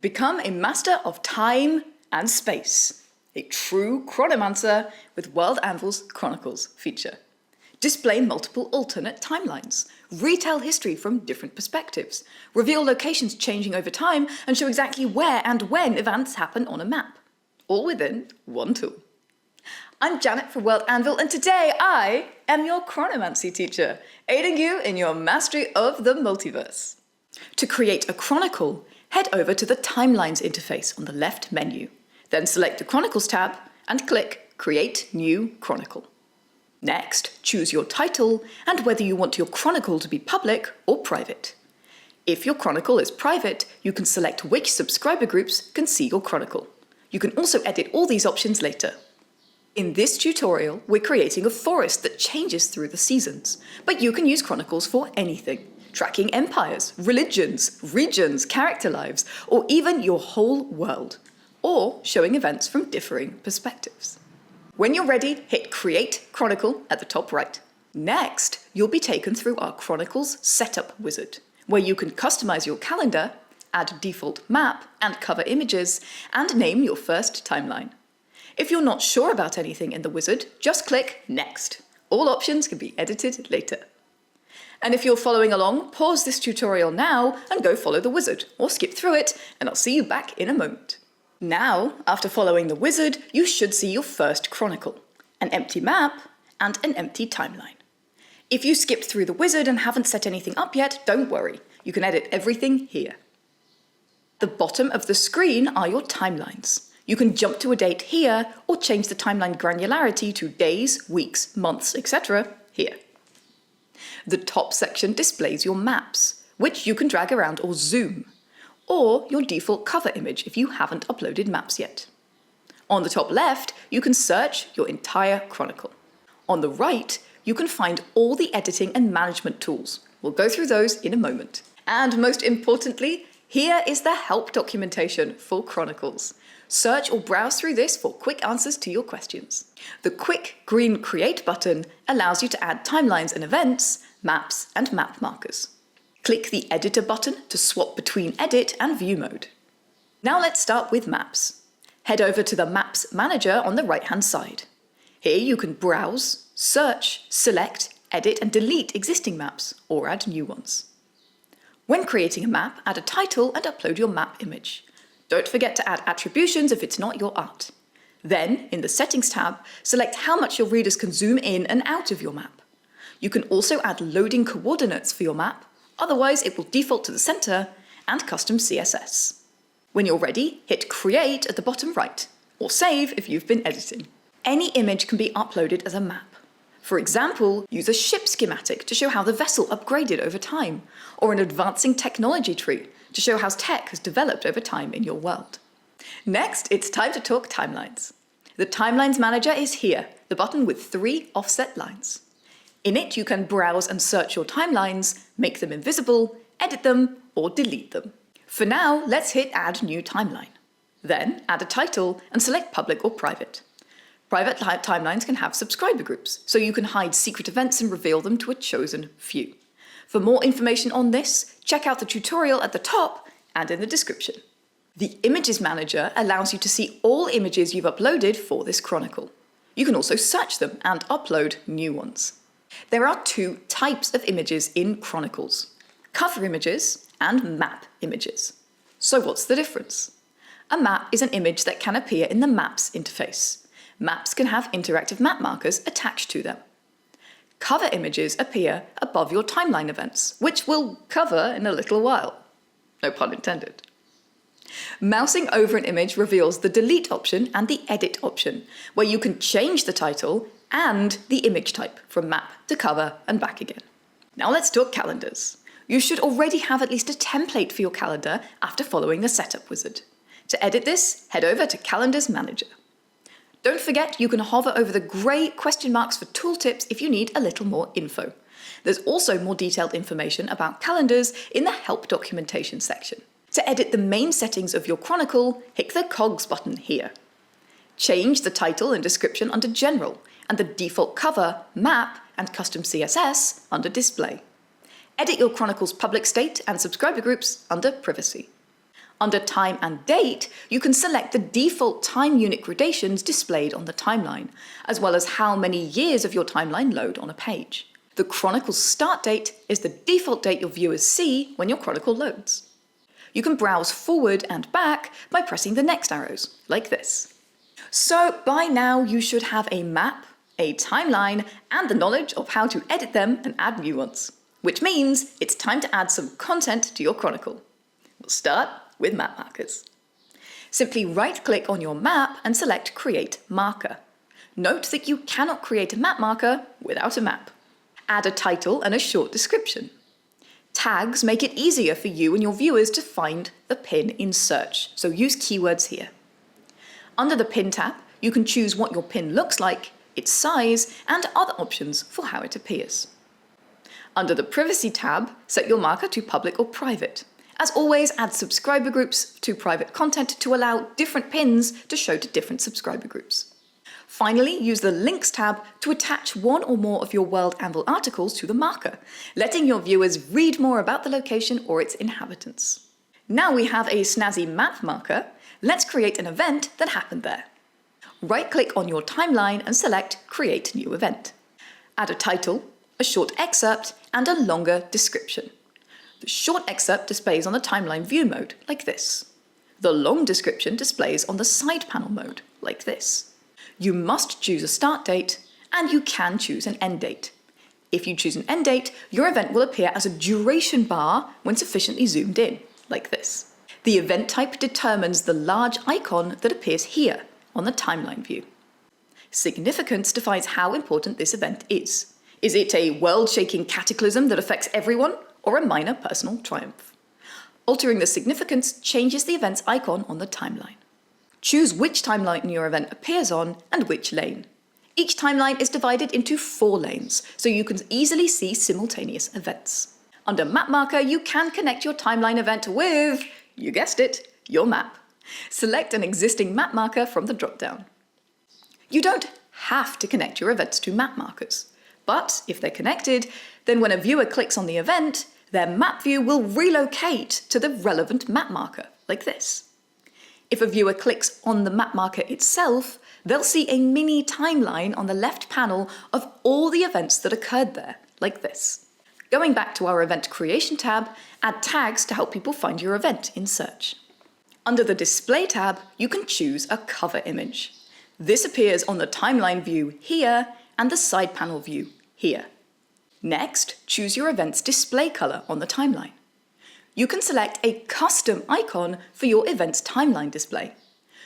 Become a master of time and space. A true chronomancer with World Anvil's Chronicles feature. Display multiple alternate timelines. Retell history from different perspectives. Reveal locations changing over time and show exactly where and when events happen on a map. All within one tool. I'm Janet from World Anvil, and today I am your chronomancy teacher, aiding you in your mastery of the multiverse. To create a chronicle, head over to the Timelines interface on the left menu. Then select the Chronicles tab and click Create New Chronicle. Next, choose your title and whether you want your chronicle to be public or private. If your chronicle is private, you can select which subscriber groups can see your chronicle. You can also edit all these options later. In this tutorial, we're creating a forest that changes through the seasons, but you can use chronicles for anything. Tracking empires, religions, regions, character lives, or even your whole world, or showing events from differing perspectives. When you're ready, hit Create Chronicle at the top right. Next, you'll be taken through our Chronicles Setup Wizard, where you can customize your calendar, add default map and cover images, and name your first timeline. If you're not sure about anything in the wizard, just click Next. All options can be edited later. And if you're following along, pause this tutorial now and go follow the wizard, or skip through it, and I'll see you back in a moment. Now, after following the wizard, you should see your first chronicle, an empty map and an empty timeline. If you skipped through the wizard and haven't set anything up yet, don't worry, you can edit everything here. The bottom of the screen are your timelines. You can jump to a date here, or change the timeline granularity to days, weeks, months, etc. here. The top section displays your maps, which you can drag around or zoom, or your default cover image if you haven't uploaded maps yet. On the top left, you can search your entire chronicle. On the right, you can find all the editing and management tools. We'll go through those in a moment. And most importantly, here is the help documentation for Chronicles. Search or browse through this for quick answers to your questions. The quick green Create button allows you to add timelines and events, maps and map markers. Click the Editor button to swap between Edit and View mode. Now let's start with Maps. Head over to the Maps Manager on the right-hand side. Here you can browse, search, select, edit and delete existing maps or add new ones. When creating a map, add a title and upload your map image. Don't forget to add attributions if it's not your art. Then, in the Settings tab, select how much your readers can zoom in and out of your map. You can also add loading coordinates for your map, otherwise it will default to the center, and custom CSS. When you're ready, hit Create at the bottom right, or Save if you've been editing. Any image can be uploaded as a map. For example, use a ship schematic to show how the vessel upgraded over time, or an advancing technology tree to show how tech has developed over time in your world. Next, it's time to talk timelines. The Timelines Manager is here, the button with 3 offset lines. In it, you can browse and search your timelines, make them invisible, edit them, or delete them. For now, let's hit Add New Timeline. Then, add a title and select Public or Private. Private timelines can have subscriber groups, so you can hide secret events and reveal them to a chosen few. For more information on this, check out the tutorial at the top and in the description. The Images Manager allows you to see all images you've uploaded for this chronicle. You can also search them and upload new ones. There are 2 types of images in Chronicles: cover images and map images. So what's the difference? A map is an image that can appear in the Maps interface. Maps can have interactive map markers attached to them. Cover images appear above your timeline events, which we'll cover in a little while. No pun intended. Mousing over an image reveals the Delete option and the Edit option, where you can change the title and the image type from map to cover and back again. Now let's talk calendars. You should already have at least a template for your calendar after following the Setup Wizard. To edit this, head over to Calendars Manager. Don't forget you can hover over the grey question marks for tooltips if you need a little more info. There's also more detailed information about calendars in the Help documentation section. To edit the main settings of your chronicle, hit the Cogs button here. Change the title and description under General, and the default cover, map, and custom CSS under Display. Edit your chronicle's public state and subscriber groups under Privacy. Under time and date, you can select the default time unit gradations displayed on the timeline, as well as how many years of your timeline load on a page. The Chronicle's start date is the default date your viewers see when your Chronicle loads. You can browse forward and back by pressing the next arrows, like this. So by now you should have a map, a timeline, and the knowledge of how to edit them and add new ones. Which means it's time to add some content to your Chronicle. We'll start with map markers. Simply right-click on your map and select Create Marker. Note that you cannot create a map marker without a map. Add a title and a short description. Tags make it easier for you and your viewers to find the pin in search, so use keywords here. Under the Pin tab, you can choose what your pin looks like, its size, and other options for how it appears. Under the Privacy tab, set your marker to public or private. As always, add subscriber groups to private content to allow different pins to show to different subscriber groups. Finally, use the Links tab to attach one or more of your World Anvil articles to the marker, letting your viewers read more about the location or its inhabitants. Now we have a snazzy map marker, let's create an event that happened there. Right-click on your timeline and select Create New Event. Add a title, a short excerpt, and a longer description. The short excerpt displays on the timeline view mode, like this. The long description displays on the side panel mode, like this. You must choose a start date, and you can choose an end date. If you choose an end date, your event will appear as a duration bar when sufficiently zoomed in, like this. The event type determines the large icon that appears here on the timeline view. Significance defines how important this event is. Is it a world-shaking cataclysm that affects everyone, or a minor personal triumph? Altering the significance changes the event's icon on the timeline. Choose which timeline your event appears on and which lane. Each timeline is divided into 4 lanes, so you can easily see simultaneous events. Under Map Marker, you can connect your timeline event with, you guessed it, your map. Select an existing map marker from the drop-down. You don't have to connect your events to map markers, but if they're connected, then when a viewer clicks on the event, their map view will relocate to the relevant map marker, like this. If a viewer clicks on the map marker itself, they'll see a mini timeline on the left panel of all the events that occurred there, like this. Going back to our Event Creation tab, add tags to help people find your event in search. Under the Display tab, you can choose a cover image. This appears on the timeline view here and the side panel view here. Next, choose your event's display color on the timeline. You can select a custom icon for your event's timeline display.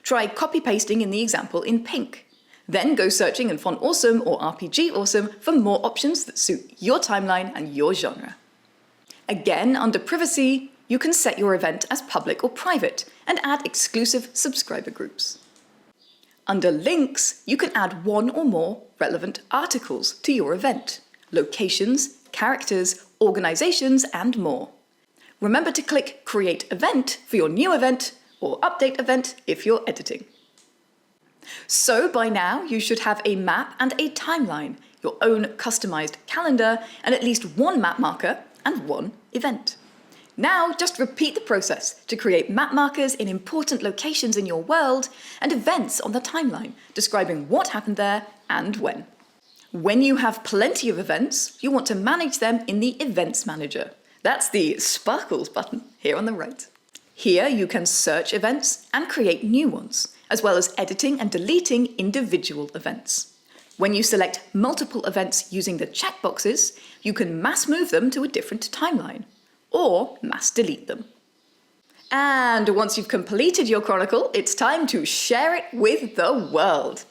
Try copy-pasting in the example in pink. Then go searching in Font Awesome or RPG Awesome for more options that suit your timeline and your genre. Again, under Privacy, you can set your event as public or private and add exclusive subscriber groups. Under Links, you can add one or more relevant articles to your event, locations, characters, organizations, and more. Remember to click Create Event for your new event or Update Event if you're editing. So by now, you should have a map and a timeline, your own customized calendar, and at least one map marker and one event. Now, just repeat the process to create map markers in important locations in your world and events on the timeline, describing what happened there and when. When you have plenty of events, you want to manage them in the Events Manager. That's the Sparkles button here on the right. Here you can search events and create new ones, as well as editing and deleting individual events. When you select multiple events using the checkboxes, you can mass move them to a different timeline, or mass delete them. And once you've completed your Chronicle, it's time to share it with the world.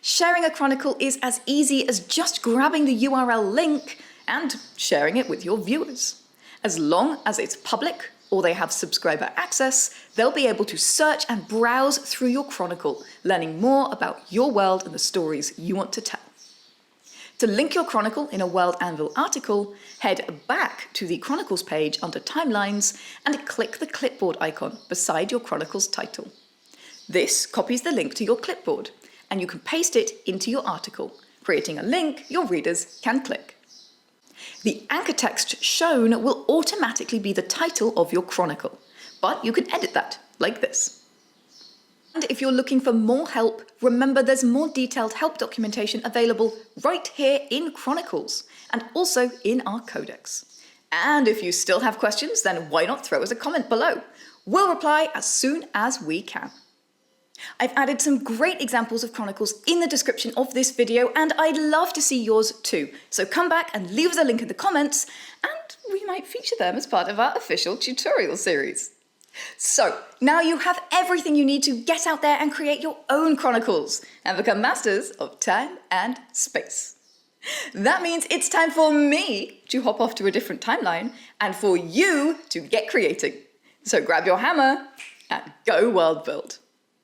Sharing a Chronicle is as easy as just grabbing the URL link and sharing it with your viewers. As long as it's public or they have subscriber access, they'll be able to search and browse through your Chronicle, learning more about your world and the stories you want to tell. To link your Chronicle in a World Anvil article, head back to the Chronicles page under Timelines and click the clipboard icon beside your Chronicles title. This copies the link to your clipboard, and you can paste it into your article, creating a link your readers can click. The anchor text shown will automatically be the title of your Chronicle. but you can edit that like this. And if you're looking for more help, remember there's more detailed help documentation available right here in Chronicles, and also in our codex. And if you still have questions, then why not throw us a comment below? We'll reply as soon as we can. I've added some great examples of Chronicles in the description of this video, and I'd love to see yours too. So come back and leave us a link in the comments, and we might feature them as part of our official tutorial series. So now you have everything you need to get out there and create your own Chronicles and become masters of time and space. That means it's time for me to hop off to a different timeline and for you to get creating. So grab your hammer and go world build.